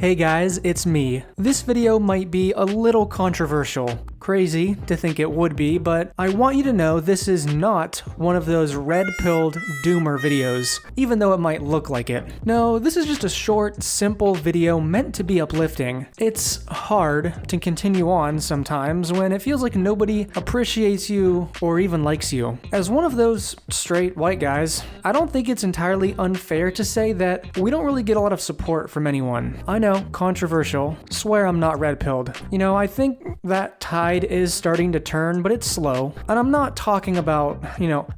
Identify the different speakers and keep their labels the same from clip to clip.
Speaker 1: Hey guys, it's me. This video might be a little controversial. Crazy to think it would be, but I want you to know this is not one of those red-pilled doomer videos, even though it might look like it. No, this is just a short, simple video meant to be uplifting. It's hard to continue on sometimes when it feels like nobody appreciates you or even likes you. As one of those straight white guys, I don't think it's entirely unfair to say that we don't really get a lot of support from anyone. I know, controversial. Swear I'm not red-pilled. You know, I think that tide is starting to turn, but it's slow. And I'm not talking about,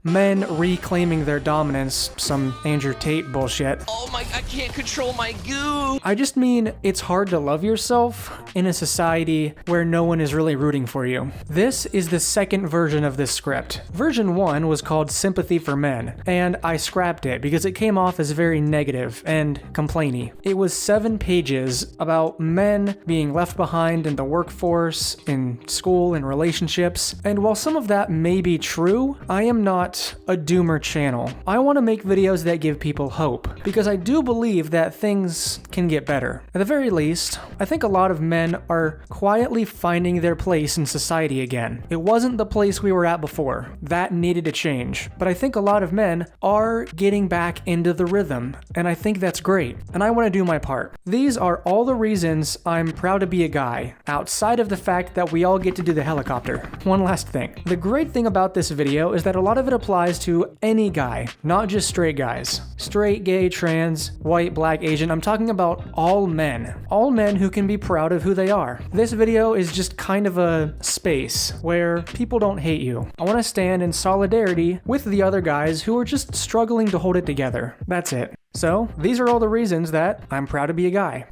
Speaker 1: men reclaiming their dominance, some Andrew Tate bullshit.
Speaker 2: Oh my, I can't control my goo!
Speaker 1: I just mean it's hard to love yourself in a society where no one is really rooting for you. This is the second version of this script. Version 1 was called Sympathy for Men, and I scrapped it because it came off as very negative and complainy. It was 7 pages about men being left behind in the workforce, in school, in relationships, and while some of that may be true, I am not a doomer channel. I want to make videos that give people hope, because I do believe that things can get better. At the very least, I think a lot of men are quietly finding their place in society again. It wasn't the place we were at before. That needed to change. But I think a lot of men are getting back into the rhythm, and I think that's great, and I want to do my part. These are all the reasons I'm proud to be a guy, outside of the fact that we all get to do the helicopter. One last thing. The great thing about this video is that a lot of it applies to any guy, not just straight guys. Straight, gay, trans, white, black, Asian. I'm talking about all men. All men who can be proud of who they are. This video is just kind of a space where people don't hate you. I want to stand in solidarity with the other guys who are just struggling to hold it together. That's it. So, these are all the reasons that I'm proud to be a guy.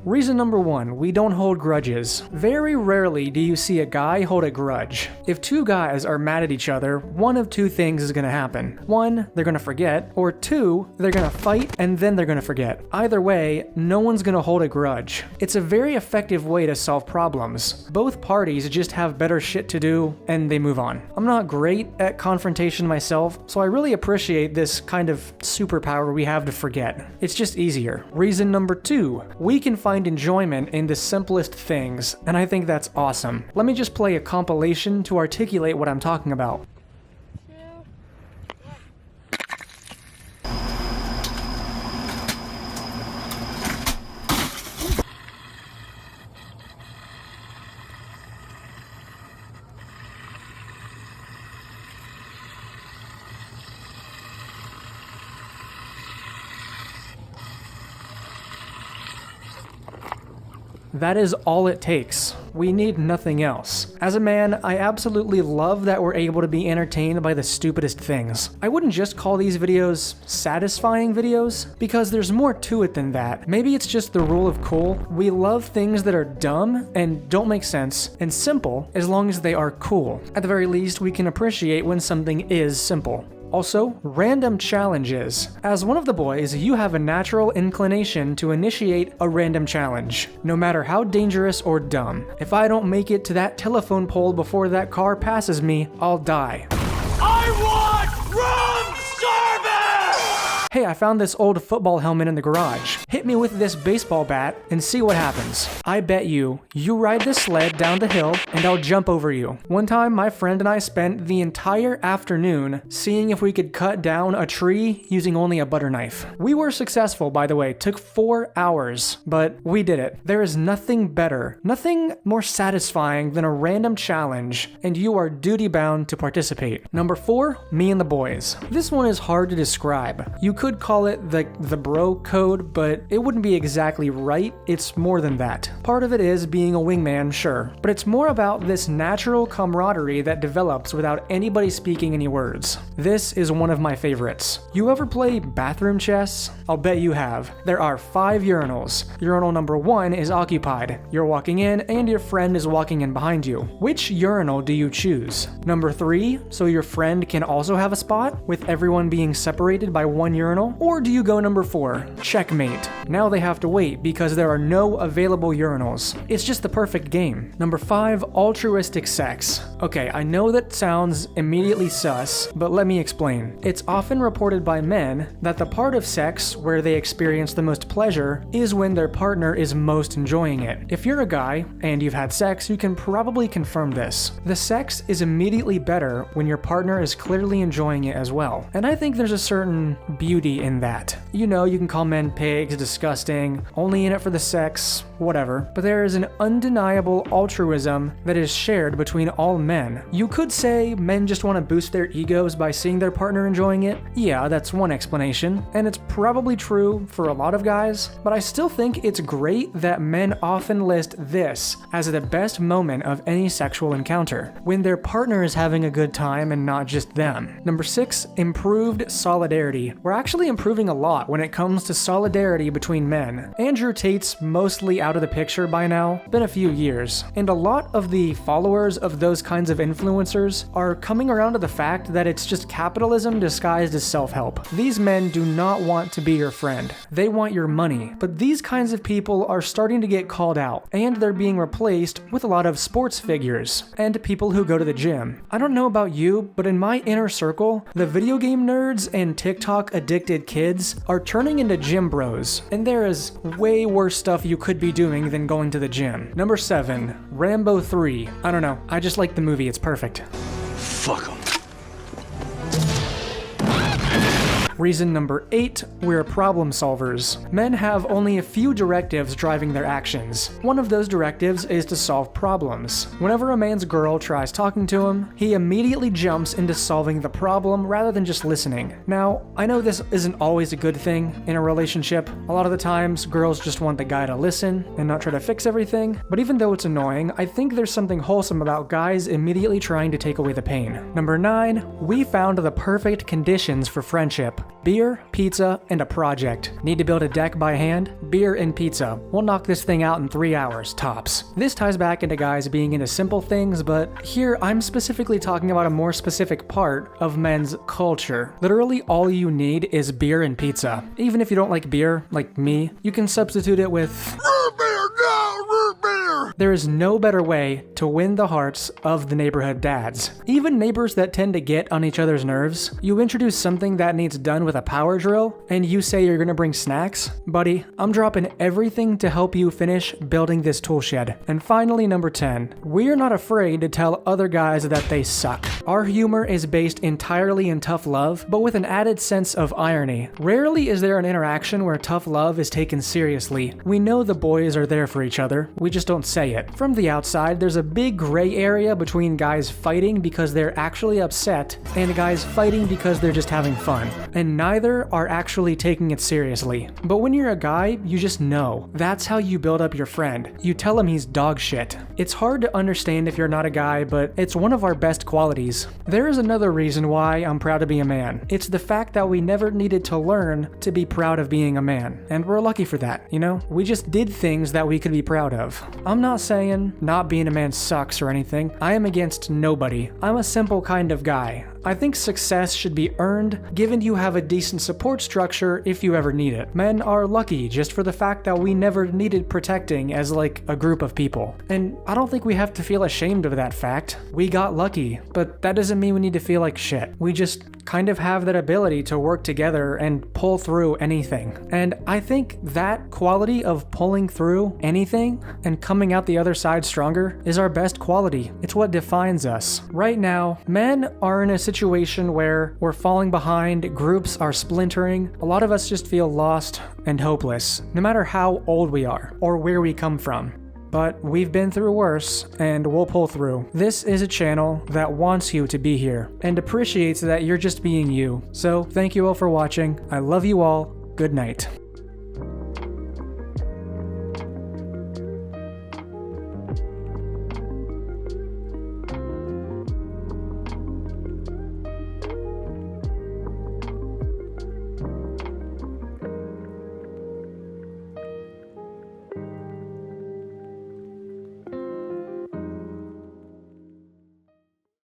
Speaker 1: Reason number 1, we don't hold grudges. Very rarely do you see a guy hold a grudge. If 2 guys are mad at each other, one of 2 things is gonna happen. 1, they're gonna forget, or 2, they're gonna fight and then they're gonna forget. Either way, no one's gonna hold a grudge. It's a very effective way to solve problems. Both parties just have better shit to do and they move on. I'm not great at confrontation myself, so I really appreciate this kind of superpower we have to forget. It's just easier. Reason number 2, we can find enjoyment in the simplest things, and I think that's awesome. Let me just play a compilation to articulate what I'm talking about. That is all it takes. We need nothing else. As a man, I absolutely love that we're able to be entertained by the stupidest things. I wouldn't just call these videos satisfying videos, because there's more to it than that. Maybe it's just the rule of cool. We love things that are dumb and don't make sense, and simple as long as they are cool. At the very least, we can appreciate when something is simple. Also, random challenges. As one of the boys, you have a natural inclination to initiate a random challenge, no matter how dangerous or dumb. If I don't make it to that telephone pole before that car passes me, I'll die.
Speaker 2: I want room service!
Speaker 1: Hey, I found this old football helmet in the garage. Hit me with this baseball bat and see what happens. I bet you ride this sled down the hill and I'll jump over you. One time, my friend and I spent the entire afternoon seeing if we could cut down a tree using only a butter knife. We were successful, by the way. Took 4 hours, but we did it. There is nothing better, nothing more satisfying than a random challenge, and you are duty-bound to participate. Number 4, me and the boys. This one is hard to describe. You could call it the bro code, but it wouldn't be exactly right. It's more than that. Part of it is being a wingman, sure, but it's more about this natural camaraderie that develops without anybody speaking any words. This is one of my favorites. You ever play bathroom chess? I'll bet you have. There are 5 urinals. Urinal number 1 is occupied. You're walking in and your friend is walking in behind you. Which urinal do you choose? Number 3, so your friend can also have a spot, with everyone being separated by 1 urinal? urinal? Or do you go number 4, checkmate? Now they have to wait because there are no available urinals. It's just the perfect game. Number 5, altruistic sex. Okay, I know that sounds immediately sus, but let me explain. It's often reported by men that the part of sex where they experience the most pleasure is when their partner is most enjoying it. If you're a guy and you've had sex, you can probably confirm this. The sex is immediately better when your partner is clearly enjoying it as well. And I think there's a certain beauty in that. You know, you can call men pigs, disgusting, only in it for the sex, whatever. But there is an undeniable altruism that is shared between all men. You could say men just want to boost their egos by seeing their partner enjoying it. Yeah, that's one explanation, and it's probably true for a lot of guys, but I still think it's great that men often list this as the best moment of any sexual encounter, when their partner is having a good time and not just them. Number 6, improved solidarity. We're actually improving a lot when it comes to solidarity between men. Andrew Tate's mostly out of the picture by now, been a few years, and a lot of the followers of those kinds of influencers are coming around to the fact that it's just capitalism disguised as self-help. These men do not want to be your friend. They want your money. But these kinds of people are starting to get called out, and they're being replaced with a lot of sports figures and people who go to the gym. I don't know about you, but in my inner circle, the video game nerds and TikTok addicted kids are turning into gym bros, and there is way worse stuff you could be doing than going to the gym. Number 7, Rambo 3. I don't know, I just like the movie, it's perfect.
Speaker 2: Fuck 'em.
Speaker 1: Reason number 8, we're problem solvers. Men have only a few directives driving their actions. One of those directives is to solve problems. Whenever a man's girl tries talking to him, he immediately jumps into solving the problem rather than just listening. Now, I know this isn't always a good thing in a relationship. A lot of the times, girls just want the guy to listen and not try to fix everything. But even though it's annoying, I think there's something wholesome about guys immediately trying to take away the pain. Number 9, we found the perfect conditions for friendship. Beer, pizza, and a project. Need to build a deck by hand? Beer and pizza. We'll knock this thing out in 3 hours, tops. This ties back into guys being into simple things, but here I'm specifically talking about a more specific part of men's culture. Literally all you need is beer and pizza. Even if you don't like beer, like me, you can substitute it with root beer. There is no better way to win the hearts of the neighborhood dads. Even neighbors that tend to get on each other's nerves, you introduce something that needs done with a power drill, and you say you're gonna bring snacks? Buddy, I'm dropping everything to help you finish building this tool shed. And finally, number 10, we're not afraid to tell other guys that they suck. Our humor is based entirely in tough love, but with an added sense of irony. Rarely is there an interaction where tough love is taken seriously. We know the boys are there for each other, we just don't say it. From the outside, there's a big gray area between guys fighting because they're actually upset and guys fighting because they're just having fun. And neither are actually taking it seriously. But when you're a guy, you just know. That's how you build up your friend. You tell him he's dog shit. It's hard to understand if you're not a guy, but it's one of our best qualities. There is another reason why I'm proud to be a man. It's the fact that we never needed to learn to be proud of being a man. And we're lucky for that, you know? We just did things that we could be proud of. I'm not saying not being a man sucks or anything. I am against nobody. I'm a simple kind of guy. I think success should be earned, given you have a decent support structure if you ever need it. Men are lucky just for the fact that we never needed protecting as like a group of people. And I don't think we have to feel ashamed of that fact. We got lucky, but that doesn't mean we need to feel like shit. We just kind of have that ability to work together and pull through anything. And I think that quality of pulling through anything and coming out the other side stronger is our best quality. It's what defines us. Right now, men are in a situation where we're falling behind, groups are splintering. A lot of us just feel lost and hopeless, no matter how old we are or where we come from. But we've been through worse, and we'll pull through. This is a channel that wants you to be here and appreciates that you're just being you. So thank you all for watching. I love you all. Good night.